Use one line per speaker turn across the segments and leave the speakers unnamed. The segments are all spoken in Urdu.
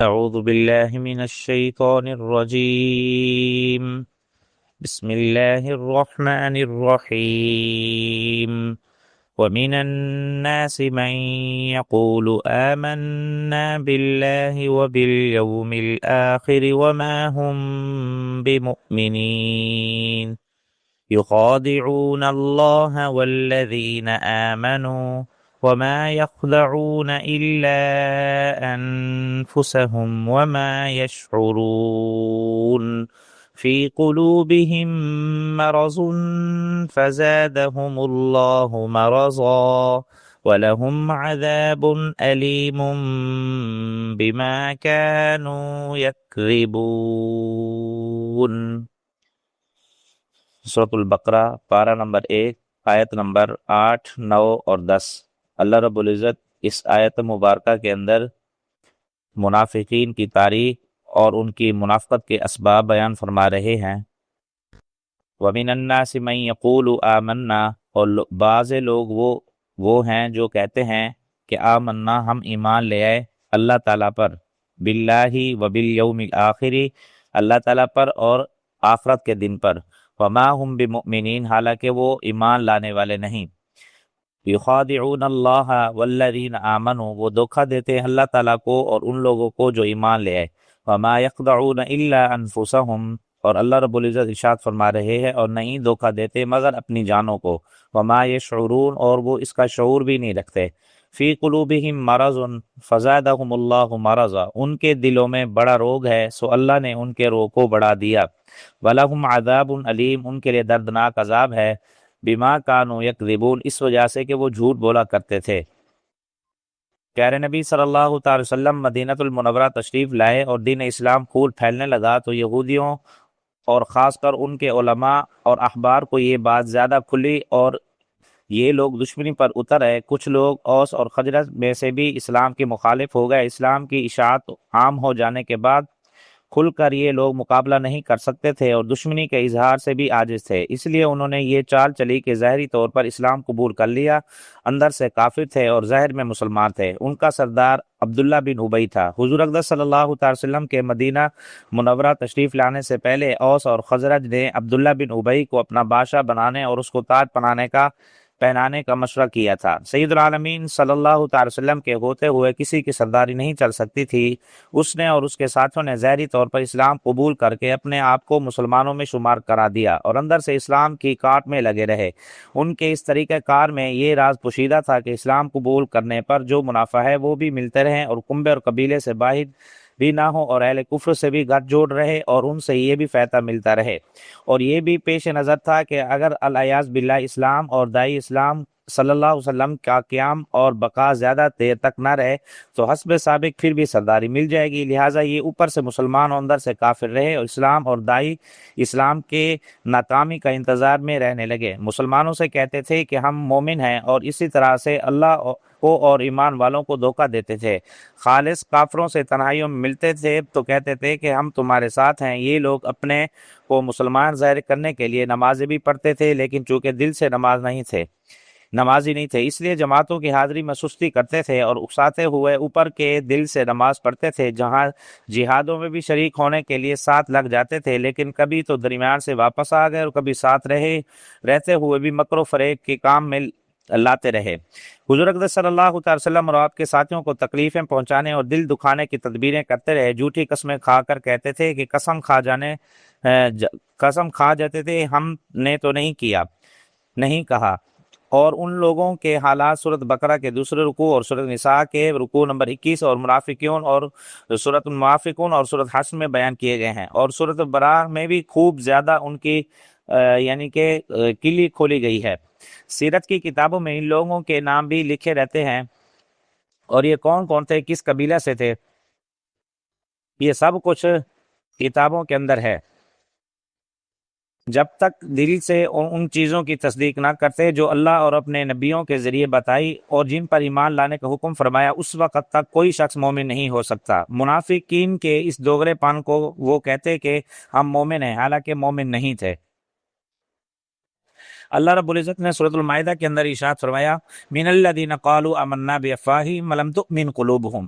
أعوذ بالله من الشيطان الرجيم. بسم الله الرحمن الرحيم. ومن الناس من يقول آمنا بالله وباليوم الآخر وما هم بمؤمنين يخادعون الله والذين آمنوا وما يخدعون إلا أنفسهم وما يشعرون في قلوبهم مرض فزادهم الله مرضا ولهم عذاب أليم بما كانوا يكذبون. سورۃ البقرہ پارہ نمبر 1 آیت نمبر 8، 9 اور 10۔ اللہ رب العزت اس آیت مبارکہ کے اندر منافقین کی تعریف اور ان کی منافقت کے اسباب بیان فرما رہے ہیں۔ وَمِنَ النَّاسِ مَن يَقُولُ آمَنَّا، اور بعض لوگ وہ ہیں جو کہتے ہیں کہ آمنا، ہم ایمان لے آئے اللہ تعالیٰ پر، باللہ وبالیوم الآخر، اللہ تعالیٰ پر اور آخرت کے دن پر، وما ہم بمؤمنین، حالانکہ وہ ایمان لانے والے نہیں۔ یخادعون اللہ والذین آمنوا، وہ دھوکہ دیتے ہیں اللہ تعالیٰ کو اور ان لوگوں کو جو ایمان لے آئے۔ وما یخدعون الا انفسہم، اور اللہ رب العزت ارشاد فرما رہے ہیں اور نہیں دھوکہ دیتے مگر اپنی جانوں کو۔ وما یشعرون، اور وہ اس کا شعور بھی نہیں رکھتے۔ فی قلوبہم مرض فزادہم اللہ مرضا، ان کے دلوں میں بڑا روگ ہے سو اللہ نے ان کے روگ کو بڑھا دیا۔ وَلَهُمْ عَذَابٌ علیم، ان کے لیے دردناک عذاب ہے، بما کانوا یکذبون، اس وجہ سے کہ وہ جھوٹ بولا کرتے تھے۔ پیارے نبی صلی اللہ تعالی وسلم مدینہ المنورہ تشریف لائے اور دین اسلام خوب پھیلنے لگا تو یہودیوں اور خاص کر ان کے علماء اور احبار کو یہ بات زیادہ کھلی اور یہ لوگ دشمنی پر اتر آئے۔ کچھ لوگ اوس اور خزرج میں سے بھی اسلام کے مخالف ہو گئے۔ اسلام کی اشاعت عام ہو جانے کے بعد کھل کر یہ لوگ مقابلہ نہیں کر سکتے تھے اور دشمنی کے اظہار سے بھی عاجز تھے، اس لیے انہوں نے یہ چال چلی کہ ظاہری طور پر اسلام قبول کر لیا، اندر سے کافر تھے اور ظاہر میں مسلمان تھے۔ ان کا سردار عبداللہ بن ابی تھا۔ حضور اقدس صلی اللہ تعالی وسلم کے مدینہ منورہ تشریف لانے سے پہلے اوس اور خزرج نے عبداللہ بن ابی کو اپنا بادشاہ بنانے اور اس کو تاج پہنانے کا مشورہ کیا تھا۔ سید العالمین صلی اللہ تعالی وسلم کے ہوتے ہوئے کسی کی سرداری نہیں چل سکتی تھی۔ اس نے اور اس کے ساتھیوں نے ظاہری طور پر اسلام قبول کر کے اپنے آپ کو مسلمانوں میں شمار کرا دیا اور اندر سے اسلام کی کاٹ میں لگے رہے۔ ان کے اس طریقہ کار میں یہ راز پوشیدہ تھا کہ اسلام قبول کرنے پر جو منافع ہے وہ بھی ملتے رہیں اور کنبے اور قبیلے سے باہر بھی نہ ہو اور اہل کفر سے بھی گٹھ جوڑ رہے اور ان سے یہ بھی فائدہ ملتا رہے۔ اور یہ بھی پیش نظر تھا کہ اگر العیاذ باللہ اسلام اور داعی اسلام صلی اللہ علیہ وسلم کا قیام اور بقا زیادہ دیر تک نہ رہے تو حسب سابق پھر بھی سرداری مل جائے گی، لہٰذا یہ اوپر سے مسلمان اور اندر سے کافر رہے اور اسلام اور داعی اسلام کے ناکامی کا انتظار میں رہنے لگے۔ مسلمانوں سے کہتے تھے کہ ہم مومن ہیں اور اسی طرح سے اللہ کو اور ایمان والوں کو دھوکہ دیتے تھے۔ خالص کافروں سے تنہائیوں میں ملتے تھے تو کہتے تھے کہ ہم تمہارے ساتھ ہیں۔ یہ لوگ اپنے کو مسلمان ظاہر کرنے کے لیے نمازیں بھی پڑھتے تھے لیکن چونکہ دل سے نمازی نہیں تھے اس لیے جماعتوں کی حاضری میں سستی کرتے تھے اور اکساتے ہوئے اوپر کے دل سے نماز پڑھتے تھے۔ جہاں جہادوں میں بھی شریک ہونے کے لیے ساتھ لگ جاتے تھے لیکن کبھی تو درمیان سے واپس آ گئے اور کبھی ساتھ رہتے ہوئے بھی مکر و فریب کے کام میں لاتے رہے۔ حضور اقدس صلی اللہ تعالی وسلم اور آپ کے ساتھیوں کو تکلیفیں پہنچانے اور دل دکھانے کی تدبیریں کرتے رہے۔ جھوٹی قسمیں کھا کر کہتے تھے کہ قسم کھا جاتے تھے ہم نے تو نہیں کہا۔ اور ان لوگوں کے حالات سورۃ بقرہ کے دوسرے رکوع اور سورۃ نساء کے رکوع نمبر 21 اور سورۃ المنافقون اور سورۃ حشر میں بیان کیے گئے ہیں، اور سورۃ براہ میں بھی خوب زیادہ ان کی یعنی کہ کلی کھولی گئی ہے۔ سیرت کی کتابوں میں ان لوگوں کے نام بھی لکھے رہتے ہیں اور یہ کون تھے، کس قبیلہ سے تھے، یہ سب کچھ کتابوں کے اندر ہے۔ جب تک دل سے ان چیزوں کی تصدیق نہ کرتے جو اللہ اور اپنے نبیوں کے ذریعے بتائی اور جن پر ایمان لانے کا حکم فرمایا، اس وقت تک کوئی شخص مومن نہیں ہو سکتا۔ منافقین کے اس دوغرے پن کو وہ کہتے کہ ہم مومن ہیں حالانکہ مومن نہیں تھے۔ اللہ رب العزت نے سورۃ المائدہ کے اندر ارشاد فرمایا، من الذین قالوا آمنا بافواہہم ولم تؤمن قلوبہم،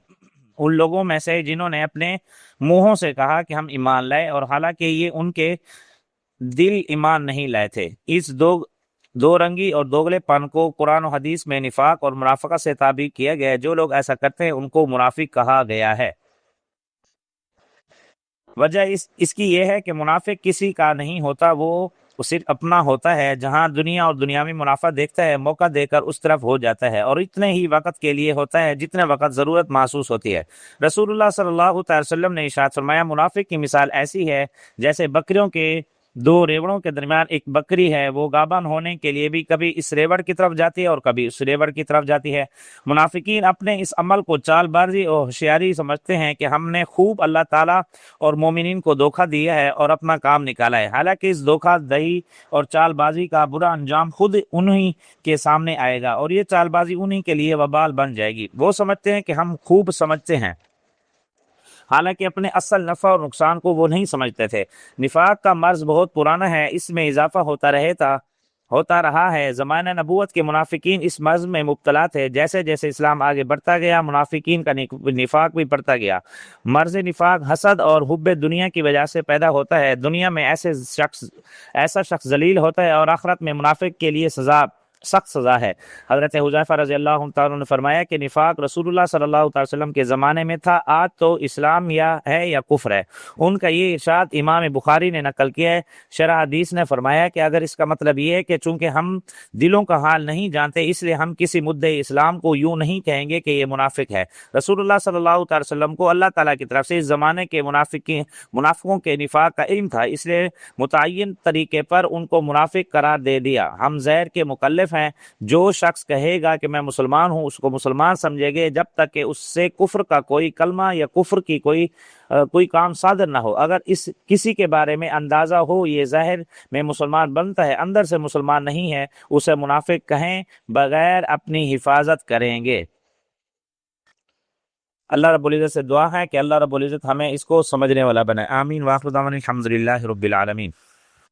ان لوگوں میں سے جنہوں نے اپنے منہوں سے کہا کہ ہم ایمان لائے، اور حالانکہ یہ ان کے دل ایمان نہیں لائے تھے۔ اس دو رنگی اور دوگلے پن کو قرآن و حدیث میں نفاق اور منافقت سے تعبیر کیا گیا ہے۔ جو لوگ ایسا کرتے ہیں ان کو منافق کہا گیا ہے۔ وجہ اس کی یہ ہے کہ منافق کسی کا نہیں ہوتا، وہ صرف اپنا ہوتا ہے۔ جہاں دنیا اور دنیاوی منافع دیکھتا ہے، موقع دے کر اس طرف ہو جاتا ہے، اور اتنے ہی وقت کے لیے ہوتا ہے جتنے وقت ضرورت محسوس ہوتی ہے۔ رسول اللہ صلی اللہ تعالی وسلم نے ارشاد فرمایا، منافق کی مثال ایسی ہے جیسے بکریوں کے دو ریوڑوں کے درمیان ایک بکری ہے، وہ گابن ہونے کے لیے بھی کبھی اس ریوڑ کی طرف جاتی ہے اور کبھی اس ریوڑ کی طرف جاتی ہے۔ منافقین اپنے اس عمل کو چال بازی اور ہوشیاری سمجھتے ہیں کہ ہم نے خوب اللہ تعالیٰ اور مومنین کو دھوکہ دیا ہے اور اپنا کام نکالا ہے، حالانکہ اس دھوکہ دہی اور چال بازی کا برا انجام خود انہی کے سامنے آئے گا، اور یہ چال بازی انہی کے لیے وبال بن جائے گی۔ وہ سمجھتے ہیں کہ ہم خوب سمجھتے ہیں، حالانکہ اپنے اصل نفع اور نقصان کو وہ نہیں سمجھتے تھے۔ نفاق کا مرض بہت پرانا ہے، اس میں اضافہ ہوتا رہا ہے۔ زمانہ نبوت کے منافقین اس مرض میں مبتلا تھے۔ جیسے جیسے اسلام آگے بڑھتا گیا، منافقین کا نفاق بھی بڑھتا گیا۔ مرض نفاق حسد اور حب دنیا کی وجہ سے پیدا ہوتا ہے۔ دنیا میں ایسا شخص ذلیل ہوتا ہے، اور آخرت میں منافق کے لیے سخت سزا ہے۔ حضرت حذیفہ رضی اللہ تعالیٰ نے فرمایا کہ نفاق رسول اللہ صلی اللہ علیہ وسلم کے زمانے میں تھا، آج تو اسلام یا کفر ہے۔ ان کا یہ ارشاد امام بخاری نے نقل کیا ہے۔ شرح حدیث نے فرمایا کہ اگر اس کا مطلب یہ ہے کہ چونکہ ہم دلوں کا حال نہیں جانتے، اس لیے ہم کسی مدعی اسلام کو یوں نہیں کہیں گے کہ یہ منافق ہے۔ رسول اللہ صلی اللہ علیہ وسلم کو اللہ تعالیٰ کی طرف سے اس زمانے کے منافقوں کے نفاق کا علم تھا، اس لیے متعین طریقے پر ان کو منافق قرار دے دیا۔ ہم زہر کے مکلف ہیں۔ جو شخص کہے گا کہ میں مسلمان ہوں، اس کو مسلمان سمجھے گے جب تک کہ اس سے کفر کا کوئی کلمہ یا کفر کی کوئی کام صادر نہ ہو۔ اگر کسی کے بارے میں اندازہ ہو یہ ظاہر میں مسلمان بنتا ہے، اندر سے مسلمان نہیں ہے، اسے منافق کہیں، بغیر اپنی حفاظت کریں گے۔ اللہ رب العزت سے دعا ہے کہ اللہ رب العزت ہمیں اس کو سمجھنے والا بنائے۔ آمین۔ وآخر دعوانا الحمدللہ رب العالمین۔